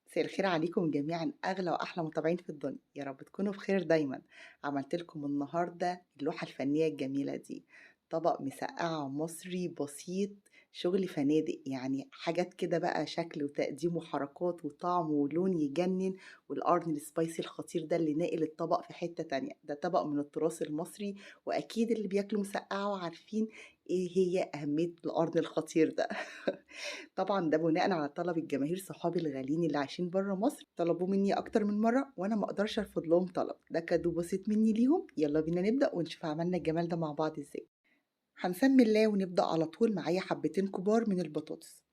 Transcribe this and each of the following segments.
مساء الخير عليكم جميعًا أغلى وأحلى متابعين في الدنيا، يا رب تكونوا بخير دايمًا. عملت لكم النهارده اللوحة الفنية الجميلة دي، طبق مسقعة مصري بسيط، شغل فنادق، يعني حاجات كده بقى شكل وتقديم وحركات وطعم ولون يجنن، والقرن السبايسي الخطير ده اللي ناقل الطبق في حتة تانية، ده طبق من التراث المصري، وأكيد اللي بياكلوا مسقعة وعارفين إيه هي أهمية القرن الخطير ده. طبعًا ده بناءً على طلب الجماهير صحابي الغاليين اللي عايشين برّه مصر، طلبوه منّي أكتر من مرّة وأنا ما أقدرش أرفض لهم طلب، ده كادو بسيط منّي ليهم، يالّا بينا نبدأ ونشوف عملنا الجمال ده مع بعض إزاي. هنسمّي الله ونبدأ على طول، معايا حبّتين كبار من البطاطس،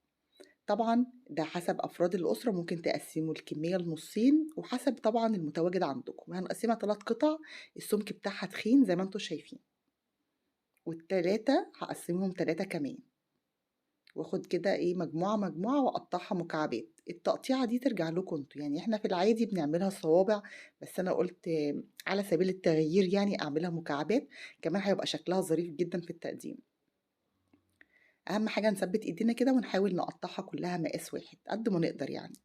طبعًا ده حسب أفراد الأسرة ممكن تقسّموا الكمية لنُصّين وحسب طبعًا المتواجد عندكم، هنقسّمها 3 قطع السمك بتاعها تخين زي ما أنتم شايفين، وال3 هاقسّمهم 3 كمان. وآخد كده إيه مجموعة، مجموعة وأقطّعها مكعبات، التقطيعة دي ترجع لكم أنتم، يعني إحنا في العادي بنعملها صوابع، بس أنا قُلت على سبيل التغيير يعني أعملها مكعبات، كمان هيبقى شكلها ظريف جدًا في التقديم. أهم حاجة نثبّت إيدينا كده ونحاول نقطّعها كلّها مقاس واحد قد ما نقدر يعني.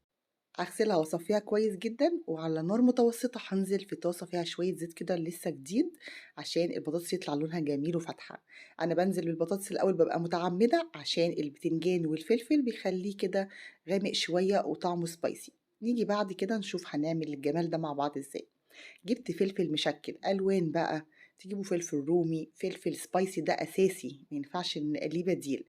هاغسلها واصفّيها كويس جدًا، وعلى نار متوسطة هانزل في طاسة فيها شوية زيت كده لسه جديد، عشان البطاطس يطلع لونها جميل وفاتحة. أنا بانزل بالبطاطس الأول بابقى متعمدة، عشان البتنجان والفلفل بيخلّيه كده غامق شوية وطعمه spicy. نيجي بعد كده نشوف هنعمل الجمال ده مع بعض إزاي. جبت فلفل مشكل ألوان بقى، تجيبوا فلفل رومي، فلفل spicy ده أساسي، ما ينفعش ليه بديل.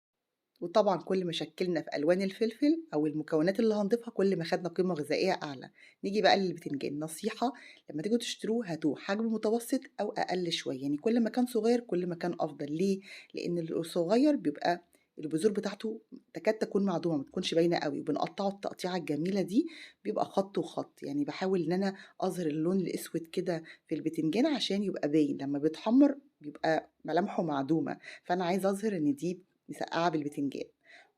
وطبعًا كل ما شكّلنا في ألوان الفلفل أو المكونات اللي هنضيفها كل ما خدنا قيمة غذائية أعلى. نيجي بقى للبتنجان، نصيحة لمّا تيجوا تشتروه هاتوه حجم متوسط أو أقل شوية، يعني كل ما كان صغير كل ما كان أفضل، ليه؟ لإن الصغير بيبقى البذور بتاعته تكاد تكون معدومة، ما بتكونش باينة أوي، وبنقطّعه التقطيعة الجميلة دي بيبقى خط وخط، يعني باحاول إن أنا أظهر اللون الأسود كده في البتنجان عشان يبقى باين، لمّا بيتحمّر بيبقى ملامحه معدومة، فأنا عايزة أظهر إن دي مسقعة بالبتنجان.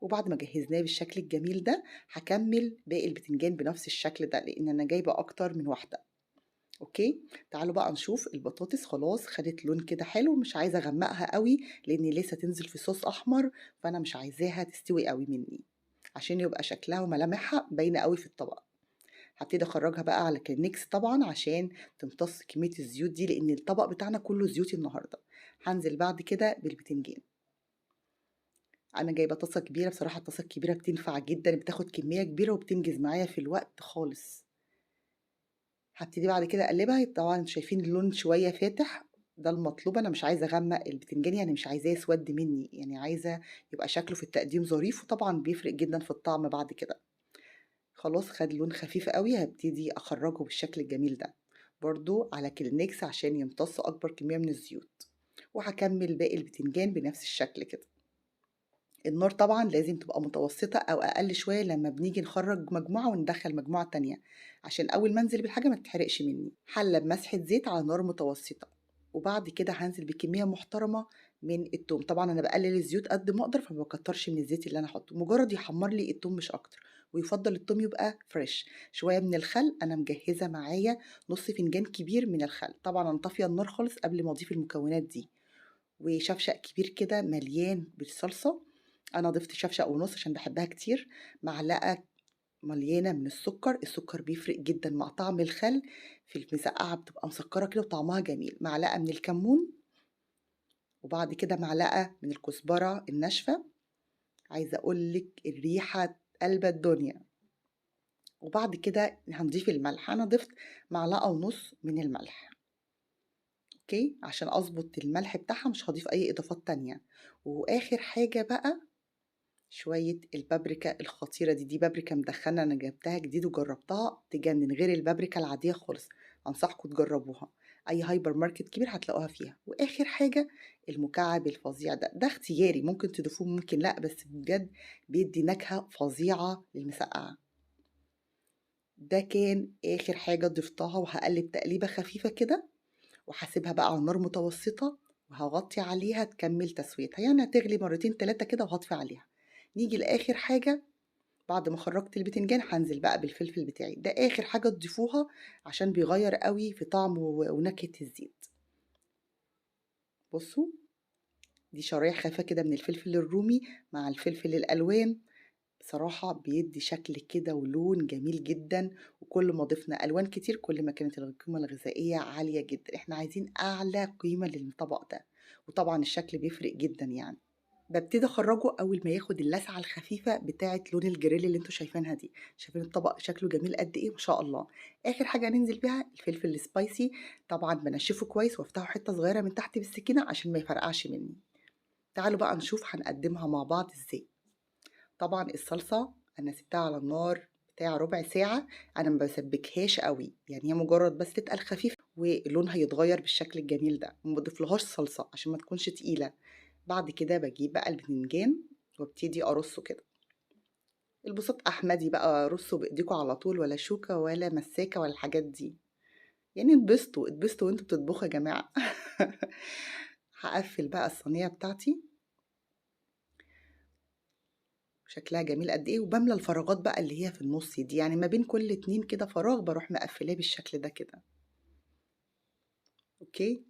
وبعد ما جهزناه بالشكل الجميل ده هاكمل باقي البتنجان بنفس الشكل ده لأن أنا جايبة أكتر من واحدة. أوكي، تعالوا بقى نشوف البطاطس خلاص خدت لون كده حلو، مش عايزة أغمقها قوي لأن لسه تنزل في صوص أحمر، فأنا مش عايزاها تستوي قوي مني عشان يبقى شكلها وملامحها باينة قوي في الطبق. هبتدي أخرجها بقى على كلينكس طبعا عشان تمتص كمية الزيوت دي لأن الطبق بتاعنا كله زيوتي النهاردة. هنزل بعد كده بالبتنجان. أنا جايبة طاسة كبيرة، بصراحة الطاسة الكبيرة بتنفع جدًا، بتاخد كمية كبيرة وبتنجز معايا في الوقت خالص. هابتدي بعد كده أقلّبها، طبعًا أنتم شايفين اللون شوية فاتح، ده المطلوب، أنا مش عايزة أغمّق البتنجان، يعني مش عايزاه يسوَد منّي، يعني عايزة يبقى شكله في التقديم ظريف، وطبعًا بيفرق جدًا في الطعم بعد كده. خلاص خَد لون خفيف أوي، هابتدي أخرّجه بالشكل الجميل ده، برضه على كلينكس عشان يمتص أكبر كمية من الزيوت، وهاكمّل باقي البتنجان بنفس الشكل كده. النار طبعًا لازم تبقى متوسطة أو أقل شوية لمّا بنيجي نخرّج مجموعة وندخّل مجموعة تانية، عشان أول ما أنزل بالحاجة ما تتحرقش منّي. حلة بمسحة زيت على نار متوسطة، وبعد كده هانزل بكمية محترمة من التوم، طبعًا أنا باقلل الزيوت قد ما أقدر فما باكترش من الزيت اللي أنا هاحطه، مجرد يحمّر لي التوم مش أكتر، ويُفضّل التوم يبقى فريش. شوية من الخل، أنا مجهّزة معايا نُص فنجان كبير من الخل، طبعًا أنا طافية النار خالص قبل ما أضيف المكونات دي. وشفشق كبير كده مليان بالصلصة، أنا ضِفت شفشق ونُص عشان باحبها كتير، معلقة مليانة من السكر، السكر بيفرق جدًا مع طعم الخل في المسقعة بتبقى مسكرة كده وطعمها جميل، معلقة من الكمون، وبعد كده معلقة من الكزبرة الناشفة، عايزة أقول لِك الريحة قالبة الدنيا، وبعد كده هنضيف الملح، أنا ضِفت معلقة ونُص من الملح. أوكي، عشان أضبط الملح بتاعها مش هاضيف أي إضافات تانية، وآخر حاجة بقى شوية البابريكا الخطيرة دي بابريكا مدخنة أنا جبتها جديد وجربتها تجنن غير البابريكا العادية خالص، أنصحكم تجربوها، أي هايبر ماركت كبير هتلاقوها فيها. وآخر حاجة المكعب الفظيع ده اختياري ممكن تضيفوه ممكن لأ، بس بجد بيدي نكهة فظيعة للمسقعة. ده كان آخر حاجة ضفتها وهقلب تقليبة خفيفة كده وهاسيبها بقى على نار متوسطة وهاغطي عليها تكمل تسويتها، يعني هتغلي مرتين 3 كده وهاطفي عليها. نيجي لآخر حاجة بعد ما خرّجت البتنجان هانزل بقى بالفلفل بتاعي، ده آخر حاجة تضيفوها عشان بيغيّر أوي في طعم ونكهة الزيت. بُصّوا، دي شرايح خفيفة كده من الفلفل الرومي مع الفلفل الألوان، بصراحة بيدّي شكل كده ولون جميل جدًا، وكل ما ضِفنا ألوان كتير كل ما كانت القيمة الغذائية عالية جدًا، إحنا عايزين أعلى قيمة للطبق ده، وطبعًا الشكل بيفرق جدًا يعني. بابتدي أخرّجه أول ما ياخد اللسعة الخفيفة بتاعة لون الجريل اللي أنتم شايفينها دي، شايفين الطبق شكله جميل قد إيه؟ ما شاء الله. آخر حاجة هننزل بيها الفلفل الspicy، طبعًا بانشّفه كويس وافتحه حتة صغيرة من تحت بالسكينة عشان ما يفرقعش مني. تعالوا بقى نشوف هنقدّمها مع بعض إزاي. طبعًا الصلصة أنا سِبتها على النار بتاع ربع ساعة، أنا ما باسبّكهاش أوي، يعني هي مجرد بس تتقل خفيف ولونها يتغيّر بالشكل الجميل ده، وما باضيفلهاش صلصة عشان ما تكونش تقيلة. بعد كده باجيب بقى البتنجان وابتدي أرصه كده. البساط أحمدي بقى رصوا بإيديكم على طول، ولا شوكة ولا مساكة ولا الحاجات دي، يعني اتبسطوا، اتبسطوا وأنتم بتطبخوا يا جماعة. هاقفّل بقى الصينية بتاعتي، شكلها جميل قد إيه، وباملى الفراغات بقى اللي هي في النُص دي، يعني ما بين كل اتنين كده فراغ باروح مقفّلاه بالشكل ده كده. أوكي.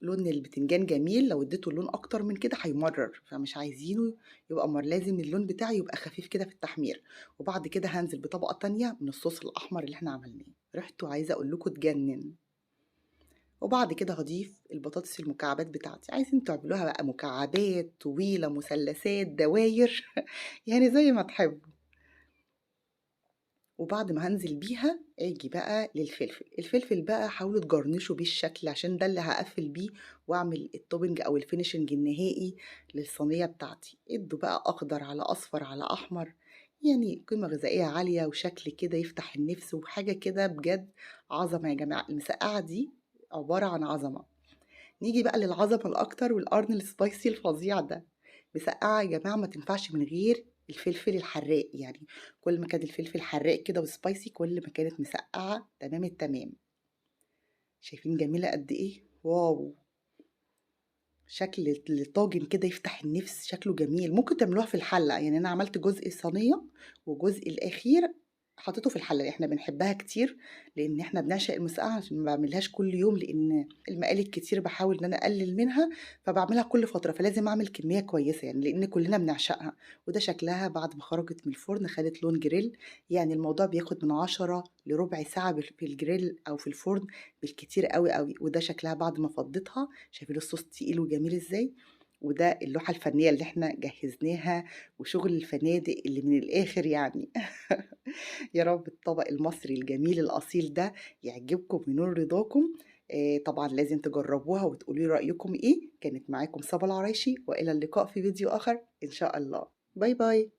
لون البتنجان جميل، لو اديته لون أكتر من كده هيمرّر، فمش عايزينه يبقى لازم اللون بتاعه يبقى خفيف كده في التحمير. وبعد كده هانزل بطبقة تانية من الصوص الأحمر اللي إحنا عملناه، ريحته عايزة أقول لكم تجنن. وبعد كده هاضيف البطاطس المكعبات بتاعتي، عايزين تعملوها بقى مكعبات، طويلة، مثلثات، دواير، يعني زي ما تحبوا. وبعد ما هانزل بيها آجي بقى للفلفل، الفلفل بقى حاولوا تجرنشوا بيه الشكل عشان ده اللي هاقفّل بيه وأعمل الtopping أو الfinishing النهائي للصينية بتاعتي. ادّوا بقى أخضر على أصفر على أحمر، يعني قيمة غذائية عالية وشكل كده يفتح النِفس وحاجة كده بجد عظمة يا جماعة، المسقعة دي عبارة عن عظمة. نيجي بقى للعظمة الأكتر والقرن الspicy الفظيع ده. مسقعة يا جماعة ما تنفعش من غير الفلفل الحراق، يعني كل ما كان الفلفل حراق كده وspicy كل ما كانت مسقعة تمام التمام. شايفين جميلة قد إيه؟ واو! شكل الطاجن كده يفتح النِفس، شكله جميل، ممكن تعملوها في الحلة، يعني أنا عملت جزء صينية والجزء الأخير حطيته في الحلة، إحنا بنحبها كتير لإن إحنا بنعشق المسقعة عشان ما باعملهاش كل يوم، لإن المقالي الكتير باحاول إن أنا أقلل منها، فباعملها كل فترة، فلازم أعمل كمية كويسة يعني لإن كلنا بنعشقها. وده شكلها بعد ما خرجت من الفرن خدت لون جريل، يعني الموضوع بياخد من 10 لربع ساعة في الجريل أو في الفرن بالكتير أوي، أوي. وده شكلها بعد ما فضيتها، شايفين الصوص تقيل وجميل إزاي؟ وده اللوحة الفنية اللي إحنا جهّزناها وشغل الفنادق اللي من الآخر يعني. يا رب الطبق المصري الجميل الأصيل ده يعجبكم وينول رضاكم. طبعًا لازم تجرّبوها وتقولوا لي رأيكم إيه. كانت معاكم صبا العرايشي، وإلى اللقاء في فيديو آخر إن شاء الله. باي، باي.